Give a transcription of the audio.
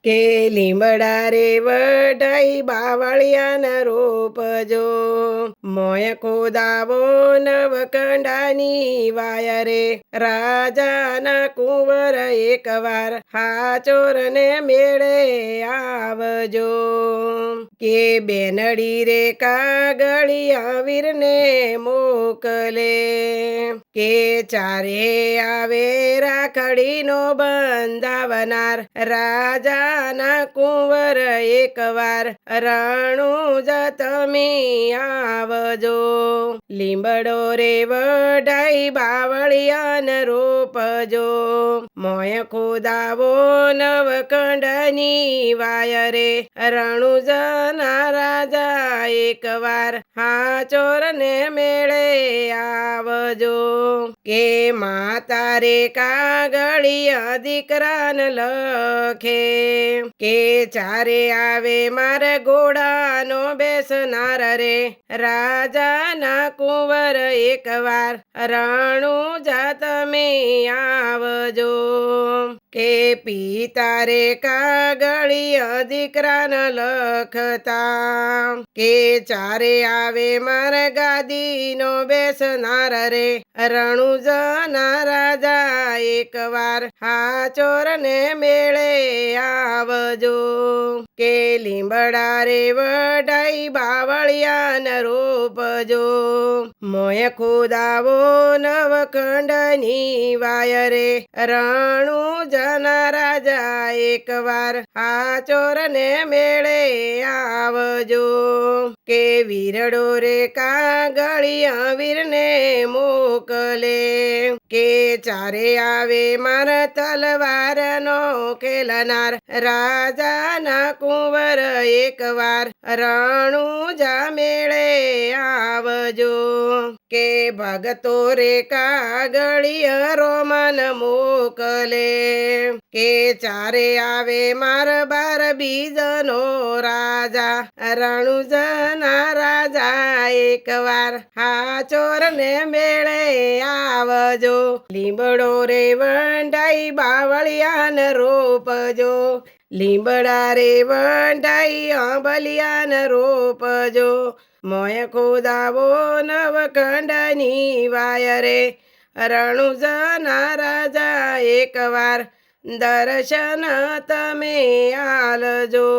કે લીમડા રે વઢાઈ બાવળિયાના રોપજો, મોય ખોદાવો નવકંડાની વાય રે, રાજાના કુંવર એકવાર હાચોરને મેળે આવજો. કે બેનડી રે કાગળિયા વીરને મોકલે, કે ચારે આવે રાખડીનો બંધાવનાર, રાજાના કુંવર એકવાર રણુજા તમે આવજો. લીમડો રે વઢાઈ બાવળિયાન રોપજો, મોય ખોદાવો નવકંડની વાય રે, રણુજાના રાજા એકવાર હાચોરને મેળે આવજો. કે માતા રે કાગળિયા દીકરાન લખે, કે ચારે આવે મારા ઘોડાનો બેસનાર રે, રાજાના કુંવર એકવાર રણુજા તમે આવજો. કે પિતા રે કાગળિયા દીકરાના લખતા, કે ચારે આવે મારા ગાદીનો બેસનાર રે, રણુજાના રાજા એકવાર હાચોરને મેળે આવજો. કે લીમડા રે વઢાઈ બાવળિયાન રોપજો, મોય ખોદાવો નવખંડની વાય રે, રણુજાના રાજા એકવાર હાચોરને મેળે આવજો. કે વીરડો રે કાગળિયા વીરને મોકલે, કે ચારે આવે મારા તલવારનો ખેલનાર, રાજાના કુંવર એકવાર રણુજા મેળે આવજો. કે ભગતો રે કાગળિયા રોમન મોકલે, કે ચારે આવે મારા બાર બીજનો રાજા, રણુજાના રાજા એકવાર હાચોરને મેળે આવજો. લીમડો રે વઢાઈ બાવળિયાન રોપજો, લીમડા રે વઢાઈ આંબલિયાન રોપજો, મોય ખોદાવો નવખંડની વાય રે, રણુજાના રાજા એકવાર દર્શન તમે આલજો.